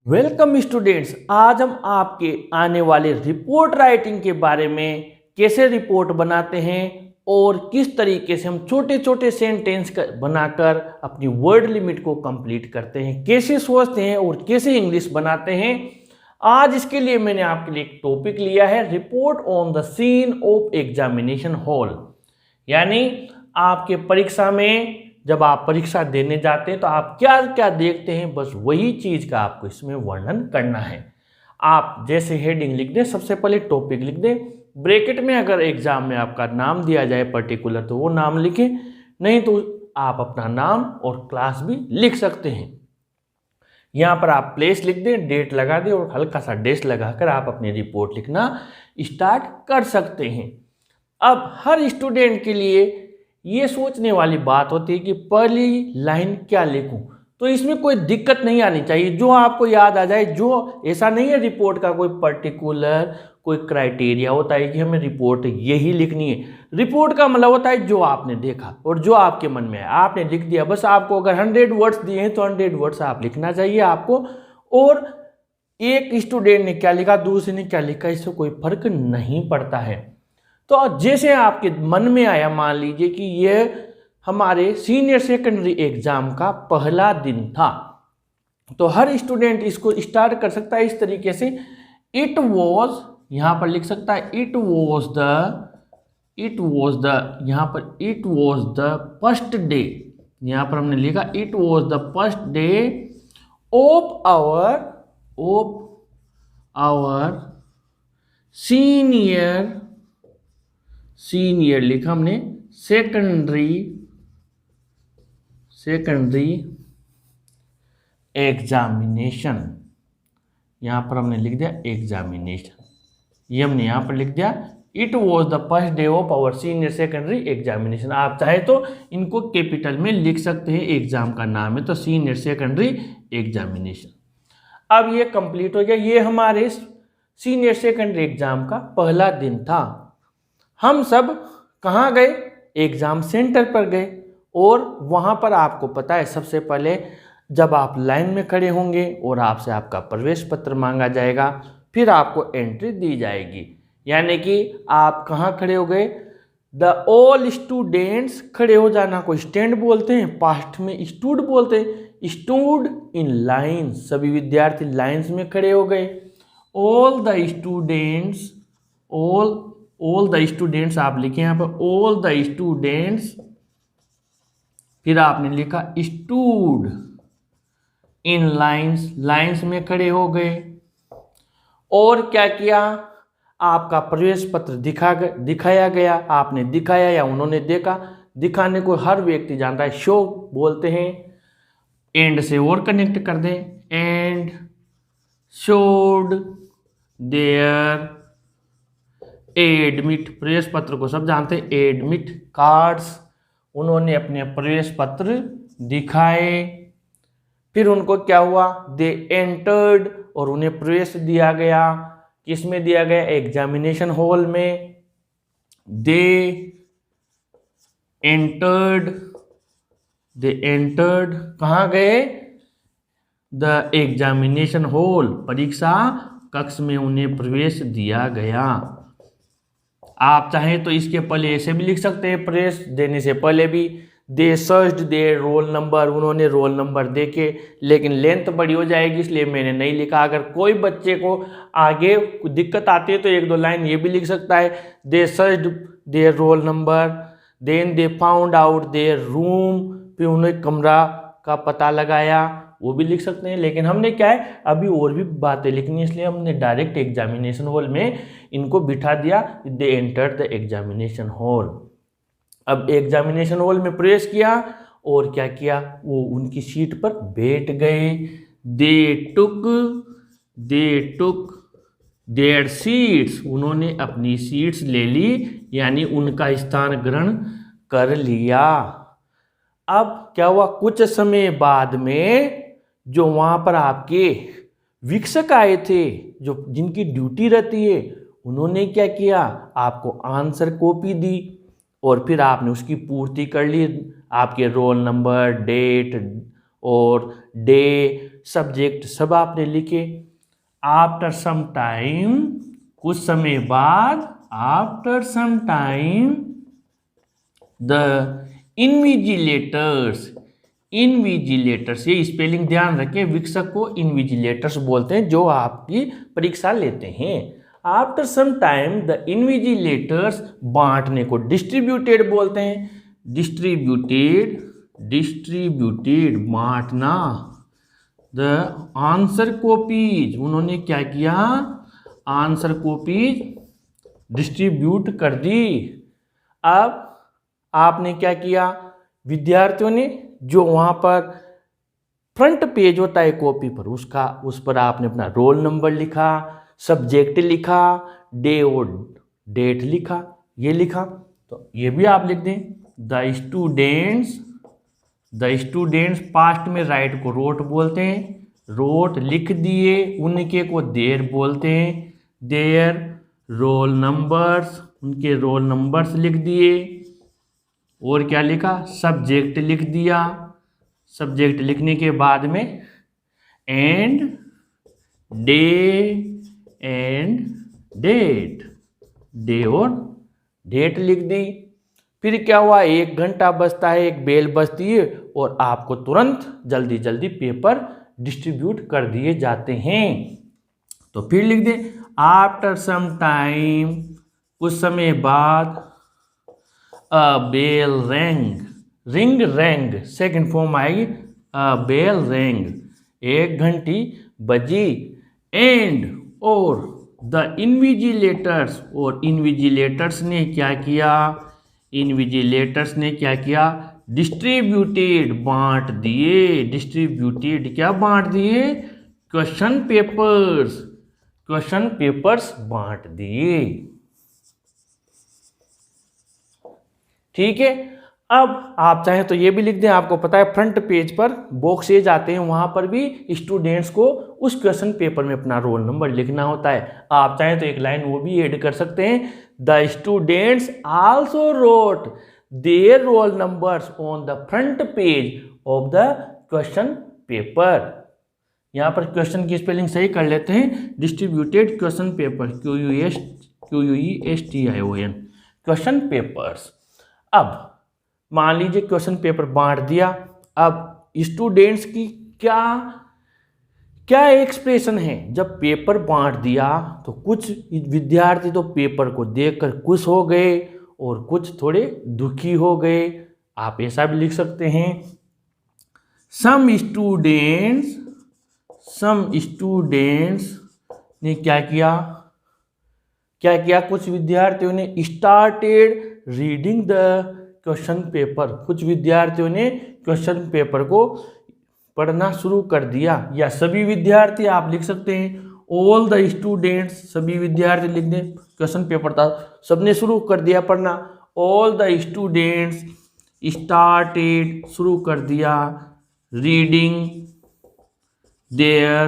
Welcome students. आज हम आपके आने वाले रिपोर्ट राइटिंग के बारे में कैसे रिपोर्ट बनाते हैं और किस तरीके से हम छोटे छोटे सेंटेंस बनाकर अपनी वर्ड लिमिट को कंप्लीट करते हैं, कैसे सोचते हैं और कैसे इंग्लिश बनाते हैं। आज इसके लिए मैंने आपके लिए एक टॉपिक लिया है, report on the scene of examination hall. यानी आपके परीक्षा में जब आप परीक्षा देने जाते हैं तो आप क्या क्या देखते हैं, बस वही चीज का आपको इसमें वर्णन करना है। आप जैसे हेडिंग लिख दें, सबसे पहले टॉपिक लिख दें, ब्रैकेट में अगर एग्जाम में आपका नाम दिया जाए पर्टिकुलर तो वो नाम लिखें, नहीं तो आप अपना नाम और क्लास भी लिख सकते हैं। यहाँ पर आप प्लेस लिख दें, डेट लगा दें और हल्का सा डैश लगाकर आप अपनी रिपोर्ट लिखना स्टार्ट कर सकते हैं। अब हर स्टूडेंट के लिए ये सोचने वाली बात होती है कि पहली लाइन क्या लिखूं, तो इसमें कोई दिक्कत नहीं आनी चाहिए, जो आपको याद आ जाए। जो ऐसा नहीं है रिपोर्ट का कोई पर्टिकुलर कोई क्राइटेरिया होता है कि हमें रिपोर्ट यही लिखनी है। रिपोर्ट का मतलब होता है जो आपने देखा और जो आपके मन में है आपने लिख दिया। बस आपको अगर 100 वर्ड्स दिए हैं तो 100 वर्ड्स आप लिखना चाहिए आपको। और एक स्टूडेंट ने क्या लिखा, दूसरे ने क्या लिखा, इससे कोई फर्क नहीं पड़ता है। तो जैसे आपके मन में आया, मान लीजिए कि यह हमारे सीनियर सेकेंडरी एग्जाम का पहला दिन था, तो हर स्टूडेंट इसको स्टार्ट कर सकता है इस तरीके से। इट वॉज, यहां पर लिख सकता है इट वॉज द, यहां पर it was the first day, यहां पर हमने लिखा it was the first day of our senior लिखा हमने सेकेंडरी एग्जामिनेशन, यहां पर हमने लिख दिया एग्जामिनेशन, ये हमने यहां पर लिख दिया it was the first day of our senior secondary examination. आप चाहे तो इनको कैपिटल में लिख सकते हैं, एग्जाम का नाम है तो सीनियर सेकेंडरी एग्जामिनेशन। अब ये कंप्लीट हो गया, ये हमारे सीनियर सेकेंडरी एग्जाम का पहला दिन था। हम सब कहाँ गए, एग्जाम सेंटर पर गए और वहाँ पर आपको पता है सबसे पहले जब आप लाइन में खड़े होंगे और आपसे आपका प्रवेश पत्र मांगा जाएगा, फिर आपको एंट्री दी जाएगी। यानी कि आप कहाँ खड़े हो गए, द ऑल स्टूडेंट्स, खड़े हो जाना को स्टैंड बोलते हैं, पास्ट में स्टूड बोलते हैं, स्टूड इन लाइन, सभी विद्यार्थी लाइन्स में खड़े हो गए। ऑल द स्टूडेंट्स आप लिखे यहाँ पर ऑल द स्टूडेंट्स, फिर आपने लिखा स्टूड इन लाइन्स में खड़े हो गए। और क्या किया, आपका प्रवेश पत्र दिखाया गया, आपने दिखाया या उन्होंने देखा, दिखाने को हर व्यक्ति जानता है, शो बोलते हैं। एंड से और कनेक्ट कर दें, एंड शोड देयर एडमिट, प्रवेश पत्र को सब जानते हैं, एडमिट कार्ड्स, उन्होंने अपने प्रवेश पत्र दिखाए। फिर उनको क्या हुआ, दे एंटर्ड, और उन्हें प्रवेश दिया गया, किसमें दिया गया, एग्जामिनेशन हॉल में। दे एंटर्ड कहाँ गए, द एग्जामिनेशन हॉल, परीक्षा कक्ष में उन्हें प्रवेश दिया गया। आप चाहें तो इसके पहले ऐसे भी लिख सकते हैं, प्रवेश देने से पहले भी, दे सर्च्ड देयर रोल नंबर, उन्होंने रोल नंबर देखे, लेकिन लेंथ बड़ी हो जाएगी इसलिए मैंने नहीं लिखा। अगर कोई बच्चे को आगे दिक्कत आती है तो एक दो लाइन ये भी लिख सकता है, they searched their roll number, then they found out their room, फिर उन्हें कमरा का पता लगाया, वो भी लिख सकते हैं। लेकिन हमने क्या है, अभी और भी बातें लिखनी, इसलिए हमने डायरेक्ट एग्जामिनेशन हॉल में इनको बिठा दिया, they entered the examination hall. अब एग्जामिनेशन हॉल में प्रवेश किया और क्या किया, वो उनकी सीट पर बैठ गए। दे टुक देयर सीट्स, उन्होंने अपनी सीट्स ले ली, यानी उनका स्थान ग्रहण कर लिया। अब क्या हुआ, कुछ समय बाद में जो वहां पर आपके वीक्षक आए थे, जो जिनकी ड्यूटी रहती है, उन्होंने क्या किया, आपको आंसर कॉपी दी और फिर आपने उसकी पूर्ति कर ली। आपके रोल नंबर, डेट और डे, सब्जेक्ट सब आपने लिखे। आफ्टर सम टाइम, कुछ समय बाद, after some time the invigilators, invigilators ये स्पेलिंग ध्यान रखें, विक्षक को इन्विजिलेटर्स बोलते हैं जो आपकी परीक्षा लेते हैं। After some time the invigilators, बांटने को डिस्ट्रीब्यूटेड बोलते हैं, डिस्ट्रीब्यूटेड, डिस्ट्रीब्यूटेड बांटना। द आंसर कॉपीज, उन्होंने क्या किया, आंसर कॉपीज डिस्ट्रीब्यूट कर दी। अब आपने क्या किया, विद्यार्थियों ने जो वहाँ पर फ्रंट पेज होता है कॉपी पर, उस पर आपने अपना रोल नंबर लिखा, सब्जेक्ट लिखा, डे और डेट लिखा, ये लिखा। तो ये भी आप लिख दें। द स्टूडेंट्स पास्ट में राइट को रोट बोलते हैं, रोट लिख दिए, उनके को देर बोलते हैं, देयर रोल नंबर्स, उनके रोल नंबर्स लिख दिए। और क्या लिखा, सब्जेक्ट लिख दिया, सब्जेक्ट लिखने के बाद में and day and date, day और डेट लिख दी। फिर क्या हुआ, 1 घंटा बजता है, एक बेल बजती है और आपको तुरंत जल्दी जल्दी पेपर डिस्ट्रीब्यूट कर दिए जाते हैं। तो फिर लिख दे, आफ्टर सम टाइम, कुछ समय बाद, a bell rang, ring rang second form आएगी, अ बेल रैंग, 1 घंटी बजी, एंड और द इन्विजिलेटर्स, और इन्विजिलेटर्स ने क्या किया, इन्विजिलेटर्स ने क्या किया, डिस्ट्रीब्यूटेड बांट दिए, डिस्ट्रीब्यूटेड क्या बांट दिए, क्वेश्चन पेपर्स, क्वेश्चन पेपर्स बांट दिए। ठीक है। अब आप चाहें तो ये भी लिख दें, आपको पता है फ्रंट पेज पर बॉक्सेज आते हैं, वहां पर भी स्टूडेंट्स को उस क्वेश्चन पेपर में अपना रोल नंबर लिखना होता है। आप चाहें तो एक लाइन वो भी ऐड कर सकते हैं, the students also wrote their roll numbers on the front page of the question paper. यहां पर क्वेश्चन की स्पेलिंग सही कर लेते हैं, distributed question paper, QUESTION, question papers. अब मान लीजिए क्वेश्चन पेपर बांट दिया, अब स्टूडेंट्स की क्या क्या एक्सप्रेशन है, जब पेपर बांट दिया तो कुछ विद्यार्थी तो पेपर को देखकर खुश हो गए और कुछ थोड़े दुखी हो गए। आप ऐसा भी लिख सकते हैं, सम स्टूडेंट्स ने क्या किया, कुछ विद्यार्थियों ने started reading the question paper, कुछ विद्यार्थियों ने क्वेश्चन पेपर को पढ़ना शुरू कर दिया। या सभी विद्यार्थी आप लिख सकते हैं, ऑल द स्टूडेंट्स, सभी विद्यार्थी लिख दें, क्वेश्चन पेपर था सबने शुरू कर दिया पढ़ना, ऑल द स्टूडेंट्स स्टार्टेड, शुरू कर दिया, रीडिंग देयर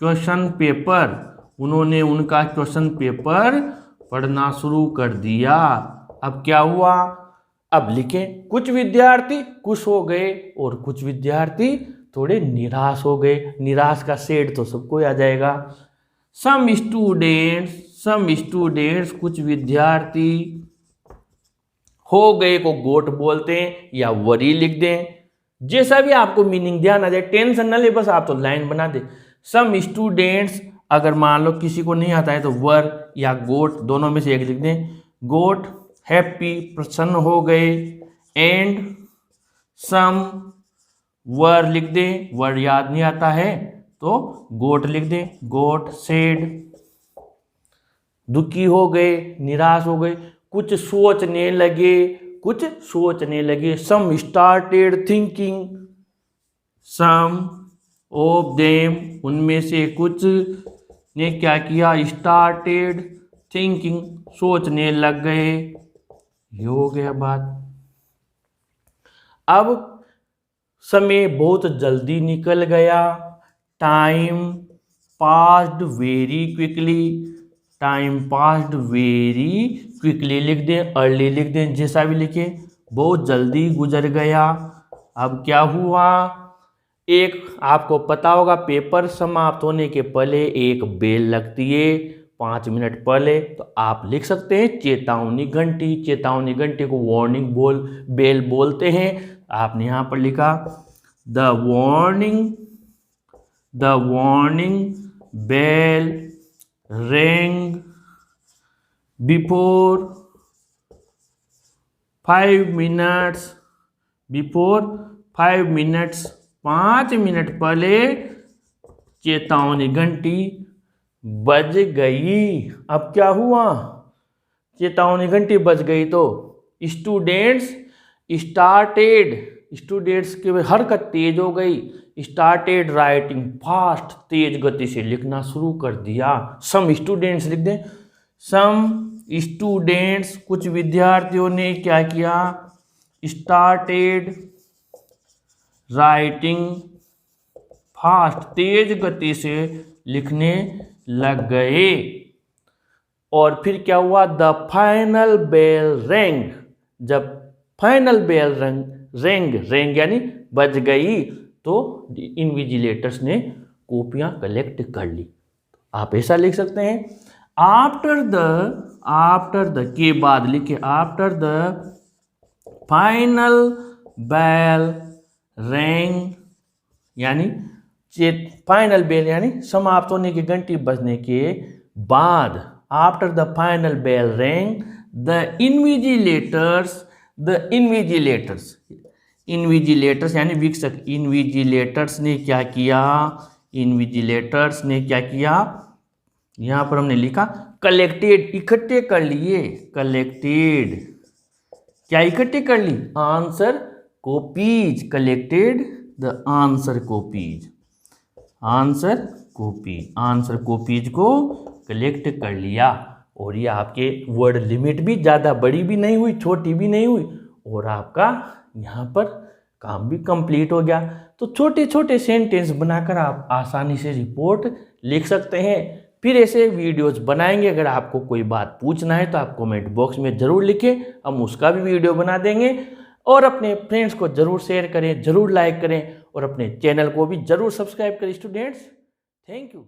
क्वेश्चन पेपर, उन्होंने उनका क्वेश्चन पेपर पढ़ना शुरू कर दिया। अब क्या हुआ, अब लिखें, कुछ विद्यार्थी खुश हो गए और कुछ विद्यार्थी थोड़े निराश हो गए। निराश का शेड तो सबको आ जाएगा। सम स्टूडेंट्स, कुछ विद्यार्थी हो गए को गोट बोलते हैं, या वरी लिख दें, जैसा भी आपको मीनिंग ध्यान आ जाए, टेंशन न ले, बस आप तो लाइन बना दे। सम स्टूडेंट्स, अगर मान लो किसी को नहीं आता है तो वर या गोट दोनों में से एक लिख दें, गोट हैप्पी, प्रसन्न हो गए, एंड सम वर लिख दें, वर याद नहीं आता है तो गोट लिख दें, गोट सैड, दुखी हो गए, निराश हो गए, कुछ सोचने लगे, some started thinking, some of them, उनमें से कुछ ने क्या किया, स्टार्टेड थिंकिंग, सोचने लग गए। ये हो गया बात। अब समय बहुत जल्दी निकल गया, time passed very quickly, time passed very quickly लिख दें, अर्ली लिख दें, जैसा भी लिखें, बहुत जल्दी गुजर गया। अब क्या हुआ, एक आपको पता होगा पेपर समाप्त होने के पहले एक बेल लगती है 5 मिनट पहले, तो आप लिख सकते हैं चेतावनी घंटी। चेतावनी घंटी को वार्निंग बेल बोलते हैं। आपने यहाँ पर लिखा the warning bell rang before 5 minutes, 5 minute पहले चेतावनी घंटी बज गई। अब क्या हुआ, चेतावनी घंटी बज गई तो स्टूडेंट्स की हरकत तेज हो गई। स्टार्टेड राइटिंग फास्ट, तेज गति से लिखना शुरू कर दिया। सम स्टूडेंट्स लिख दें, सम स्टूडेंट्स, कुछ विद्यार्थियों ने क्या किया, स्टार्टेड राइटिंग फास्ट, तेज गति से लिखने लग गए। और फिर क्या हुआ, द फाइनल बेल रैंग, जब फाइनल बेल रैंग यानी बज गई तो इन्विजिलेटर्स ने कॉपियां कलेक्ट कर ली। आप ऐसा लिख सकते हैं, आफ्टर द के बाद लिखे, after the final bell rang यानी फाइनल बेल यानी समाप्त होने की घंटी बजने के बाद, after the final bell rang the invigilators यानी वीक्षक, इन्विजिलेटर्स ने क्या किया, यहां पर हमने लिखा कलेक्टेड, इकट्ठे कर लिए, कलेक्टेड क्या इकट्ठे कर ली, answer copies, collected the answer copies को कलेक्ट कर लिया। और ये आपके वर्ड लिमिट भी ज़्यादा बड़ी भी नहीं हुई, छोटी भी नहीं हुई, और आपका यहाँ पर काम भी कंप्लीट हो गया। तो छोटे छोटे सेंटेंस बनाकर आप आसानी से रिपोर्ट लिख सकते हैं। फिर ऐसे वीडियोस बनाएंगे। अगर आपको कोई बात पूछना है तो आप कमेंट बॉक्स में ज़रूर लिखें, हम उसका भी वीडियो बना देंगे। और अपने फ्रेंड्स को ज़रूर शेयर करें, ज़रूर लाइक करें, और अपने चैनल को भी ज़रूर सब्सक्राइब करें स्टूडेंट्स। Thank you.